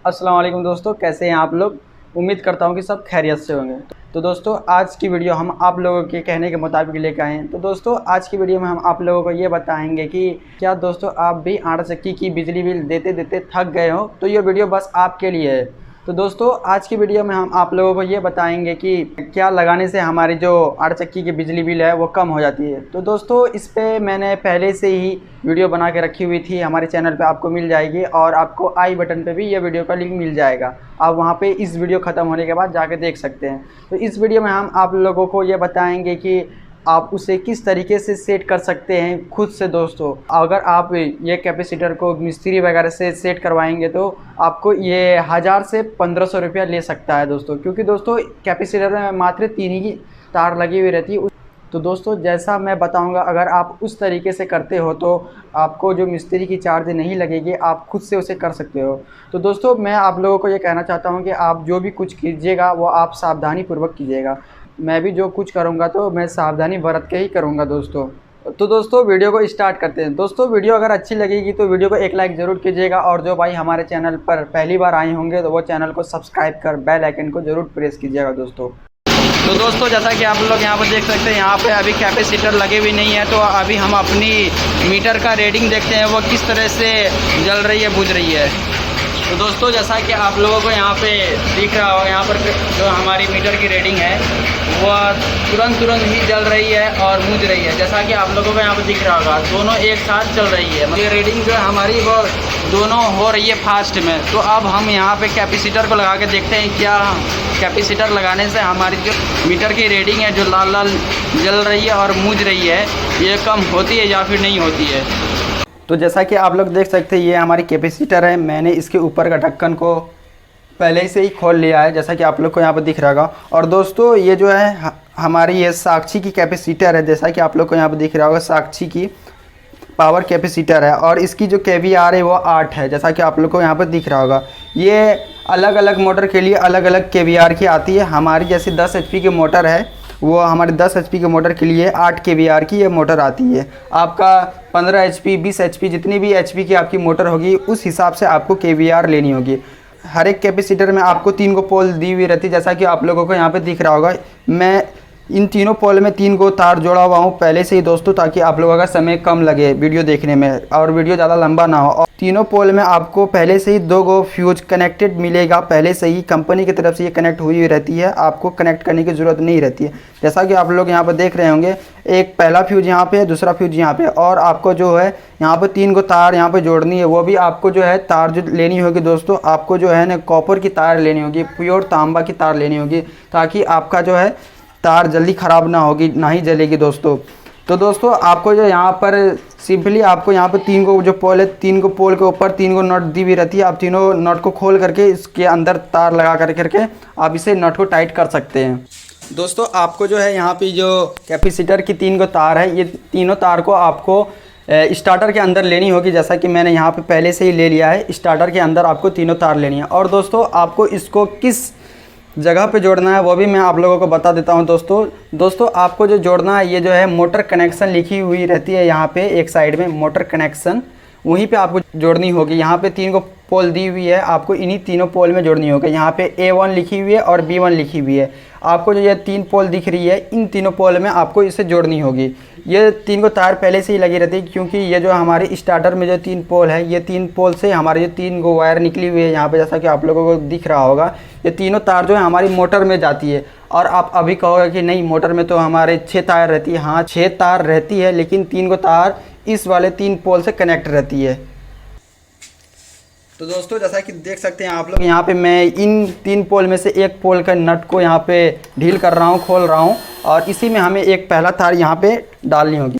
अस्सलाम वालेकुम दोस्तों, कैसे हैं आप लोग। उम्मीद करता हूं कि सब खैरियत से होंगे। तो दोस्तों आज की वीडियो हम आप लोगों के कहने के मुताबिक लेकर आए हैं। तो दोस्तों आज की वीडियो में हम आप लोगों को ये बताएंगे कि क्या दोस्तों आप भी 8 चक्की की बिजली बिल देते देते थक गए हो, तो ये वीडियो बस आपके लिए है। तो दोस्तों आज की वीडियो में हम आप लोगों को ये बताएंगे कि क्या लगाने से हमारी जो 8 चक्की की बिजली बिल है वो कम हो जाती है। तो दोस्तों इस पे मैंने पहले से ही वीडियो बना के रखी हुई थी, हमारे चैनल पे आपको मिल जाएगी और आपको आई बटन पे भी ये वीडियो का लिंक मिल जाएगा। आप वहाँ पे इस वीडियो ख़त्म होने के बाद जाके देख सकते हैं। तो इस वीडियो में हम आप लोगों को ये बताएंगे कि आप उसे किस तरीके से सेट कर सकते हैं खुद से। दोस्तों अगर आप ये कैपेसिटर को मिस्त्री वगैरह से सेट करवाएंगे तो आपको ये 1000 से 1500 रुपया ले सकता है दोस्तों, क्योंकि दोस्तों कैपेसिटर में मात्र 3 ही तार लगी हुई रहती है। तो दोस्तों जैसा मैं बताऊंगा, अगर आप उस तरीके से करते हो तो आपको जो मिस्त्री की चार्ज नहीं लगेगी, आप खुद से उसे कर सकते हो। तो दोस्तों मैं आप लोगों को ये कहना चाहता हूँ कि आप जो भी कुछ कीजिएगा वो आप सावधानी पूर्वक कीजिएगा। मैं भी जो कुछ करूँगा तो मैं सावधानी बरत के ही करूँगा दोस्तों। तो दोस्तों वीडियो को स्टार्ट करते हैं। दोस्तों वीडियो अगर अच्छी लगेगी तो वीडियो को एक लाइक ज़रूर कीजिएगा, और जो भाई हमारे चैनल पर पहली बार आए होंगे तो वो चैनल को सब्सक्राइब कर बेल आइकन को ज़रूर प्रेस कीजिएगा दोस्तों। तो दोस्तों जैसा कि आप लोग यहाँ पर देख सकते हैं, यहाँ पे अभी कैपेसिटर लगे हुए नहीं है, तो अभी हम अपनी मीटर का रीडिंग देखते हैं वो किस तरह से जल रही है, बुझ रही है। तो दोस्तों जैसा कि आप लोगों को यहाँ पे दिख रहा होगा, यहाँ पर जो हमारी मीटर की रीडिंग है वह तुरंत ही जल रही है और बुझ रही है। जैसा कि आप लोगों को यहाँ पर दिख रहा होगा, दोनों एक साथ चल रही है। ये रीडिंग जो है हमारी वो दोनों हो रही है फास्ट में। तो अब हम यहाँ पे कैपेसिटर को लगा के देखते हैं क्या कैपेसिटर लगाने से हमारी जो मीटर की रीडिंग है जो लाल लाल जल रही है और बुझ रही है, ये कम होती है या फिर नहीं होती है। तो जैसा कि आप लोग देख सकते हैं, ये हमारी कैपेसिटर है। मैंने इसके ऊपर का ढक्कन को पहले से ही खोल लिया है, जैसा कि आप लोग को यहाँ पर दिख रहा होगा। और दोस्तों ये जो है हमारी ये साक्षी की कैपेसिटर है, जैसा कि आप लोग को यहाँ पर दिख रहा होगा, साक्षी की पावर कैपेसिटर है। और इसकी जो KVR है वो 8 है, जैसा कि आप लोग को यहाँ पर दिख रहा होगा। ये अलग अलग मोटर के लिए अलग अलग KVR की आती है। हमारी जैसे 10 HP की मोटर है, वो हमारे 10 HP के मोटर के लिए 8 KVR की ये मोटर आती है। आपका 15 HP 20 HP जितनी भी HP की आपकी मोटर होगी उस हिसाब से आपको KVR लेनी होगी। हर एक कैपेसिटर में आपको 3 को पोल दी हुई रहती है, जैसा कि आप लोगों को यहाँ पे दिख रहा होगा। मैं इन तीनों पोल में 3 को तार जोड़ा हुआ हूँ पहले से ही दोस्तों, ताकि आप लोगों का समय कम लगे वीडियो देखने में और वीडियो ज़्यादा लंबा ना हो। और तीनों पोल में आपको पहले से ही 2 गो फ्यूज कनेक्टेड मिलेगा, पहले से ही कंपनी की तरफ से ये कनेक्ट हुई रहती है, आपको कनेक्ट करने की ज़रूरत नहीं रहती है। जैसा कि आप लोग यहाँ पर देख रहे होंगे, एक पहला फ्यूज यहाँ पे है, दूसरा फ्यूज यहाँ पे, और आपको जो है यहाँ पर 3 को तार यहाँ पर जोड़नी है। वो भी आपको जो है तार जो लेनी होगी दोस्तों, आपको जो है ना कॉपर की तार लेनी होगी, प्योर तांबा की तार लेनी होगी, ताकि आपका जो है तार जल्दी ख़राब ना होगी, ना ही जलेगी दोस्तों। तो दोस्तों आपको जो यहाँ पर सिंपली आपको यहाँ पर 3 को जो पोल है, 3 को पोल के ऊपर 3 को नट दी हुई रहती है। आप तीनों नट को खोल करके इसके अंदर तार लगा करके आप इसे नट को टाइट कर सकते हैं। दोस्तों आपको जो है यहाँ पे जो कैपेसिटर की 3 को तार है, ये तीनों तार को आपको स्टार्टर के अंदर लेनी होगी, जैसा कि मैंने यहाँ पे पहले से ही ले लिया है। स्टार्टर के अंदर आपको तीनों तार लेनी है। और दोस्तों आपको इसको किस जगह पे जोड़ना है वो भी मैं आप लोगों को बता देता हूं दोस्तों आपको जो जोड़ना है, ये जो है मोटर कनेक्शन लिखी हुई रहती है यहाँ पे एक साइड में, मोटर कनेक्शन, वहीं पे आपको जोड़नी होगी। यहाँ पे 3 को पोल दी हुई है, आपको इन्हीं तीनों पोल में जोड़नी होगी। यहाँ पे A1 लिखी हुई है और B1 लिखी हुई है। आपको जो ये 3 पोल दिख रही है, इन तीनों पोल में आपको इसे जोड़नी होगी। ये 3 को तार पहले से ही लगी रहती है, क्योंकि ये जो हमारी स्टार्टर में जो 3 पोल है, ये 3 पोल से हमारे जो 3 को वायर निकली हुई है यहाँ पे, जैसा कि आप लोगों को दिख रहा होगा। ये तीनों तार जो है हमारी मोटर में जाती है। और आप अभी कहोगे कि नहीं मोटर में तो हमारे 6 तार रहती है। हाँ 6 तार रहती है, लेकिन 3 को तार इस वाले 3 पोल से कनेक्ट रहती है। तो दोस्तों जैसा कि देख सकते हैं आप लोग, यहाँ पे मैं इन 3 पोल में से एक पोल का नट को यहाँ पे ढील कर रहा हूँ, खोल रहा हूँ, और इसी में हमें एक पहला तार यहाँ पे डालनी होगी।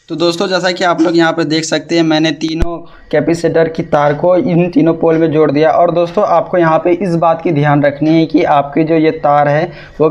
तो दोस्तों जैसा कि आप लोग यहाँ पर देख सकते हैं, मैंने तीनों कैपेसिटर की तार को इन तीनों पोल में जोड़ दिया। और दोस्तों आपको यहाँ पे इस बात की ध्यान रखनी है कि आपकी जो ये तार है वो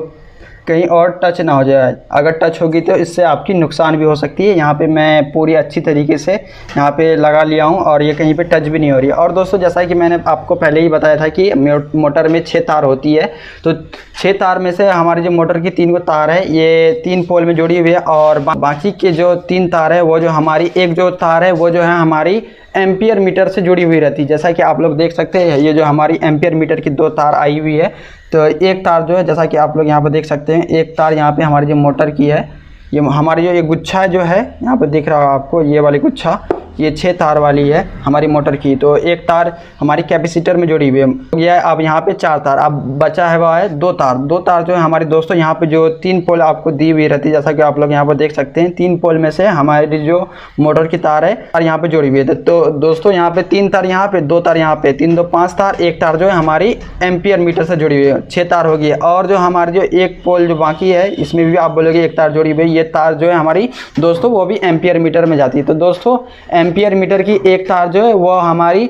कहीं और टच ना हो जाए। अगर टच होगी तो इससे आपकी नुकसान भी हो सकती है। यहाँ पे मैं पूरी अच्छी तरीके से यहाँ पे लगा लिया हूँ और ये कहीं पे टच भी नहीं हो रही है। और दोस्तों जैसा कि मैंने आपको पहले ही बताया था कि मोटर में 6 तार होती है, तो 6 तार में से हमारी जो मोटर की 3 तार है ये 3 पोल में जुड़ी हुई है और बाकी के जो 3 तार है वो जो हमारी एक जो तार है वो जो है हमारी एम्पियर मीटर से जुड़ी हुई रहती है। जैसा कि आप लोग देख सकते हैं ये जो हमारी एम्पियर मीटर की 2 तार आई हुई है, तो एक तार जो है जैसा कि आप लोग यहाँ पर देख सकते हैं, एक तार यहाँ पे हमारी जो मोटर की है, ये हमारी जो एक गुच्छा जो है यहाँ पे दिख रहा होगा आपको, ये वाली गुच्छा ये 6 तार वाली है हमारी मोटर की। तो एक तार हमारी कैपेसिटर में जुड़ी हुई है। यह अब यहाँ पे 4 तार, अब बचा है वह है 2 तार। 2 तार जो है हमारे दोस्तों यहाँ पे जो 3 पोल आपको दी हुई रहती है, जैसा कि आप लोग यहाँ पर देख सकते हैं, 3 पोल में से हमारी जो मोटर की तार है और यहाँ पे जुड़ी हुई है। तो दोस्तों यहाँ पे 3 तार यहाँ पे, 2 तार यहाँ पे, 3 2 5 तार, एक तार जो है हमारी एम्पियर मीटर से जुड़ी हुई है, 6 तार होगी। और जो हमारी जो एक पोल जो बाकी है इसमें भी आप बोलोगे एक तार जुड़ी हुई है, ये तार जो है हमारी दोस्तों वो भी एम्पियर मीटर में जाती है। तो दोस्तों एम्पियर मीटर की एक तार जो है वो हमारी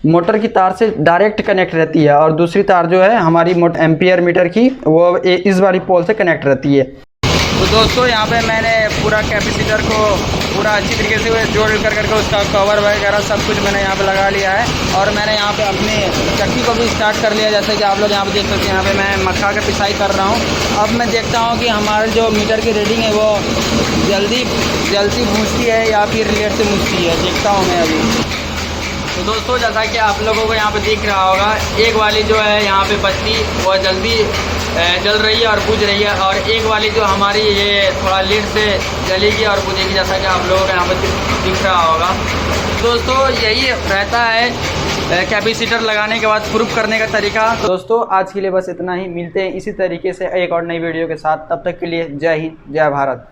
मोटर की तार से डायरेक्ट कनेक्ट रहती है और दूसरी तार जो है हमारी एम्पियर मीटर की वो इस वाली पोल से कनेक्ट रहती है। तो दोस्तों यहाँ पे मैंने पूरा कैपेसिटर को पूरा अच्छी तरीके से जोड़ करके उसका कवर वगैरह सब कुछ मैंने यहाँ पे लगा लिया है और मैंने यहाँ पे अपने चक्की को भी स्टार्ट कर लिया। जैसे कि आप लोग यहाँ पे देख सकते हैं, यहाँ पे मैं मक्का का पिसाई कर रहा हूँ। अब मैं देखता हूँ कि हमारे जो मीटर की रीडिंग है वो जल्दी पूछती है या फिर लेट से पूछती है, देखता हूँ मैं अभी। तो दोस्तों जैसा कि आप लोगों को यहाँ पे दिख रहा होगा, एक वाली जो है यहाँ पे बत्ती वो जल्दी जल रही है और बुझ रही है, और एक वाली जो हमारी ये थोड़ा लेट से जलेगी और बुझेगी, जैसा कि आप लोगों को यहाँ पे दिख रहा होगा। दोस्तों यही रहता है कैपेसिटर लगाने के बाद प्रूफ करने का तरीका। दोस्तों आज के लिए बस इतना ही, मिलते हैं इसी तरीके से एक और नई वीडियो के साथ। तब तक के लिए जय हिंद, जय भारत।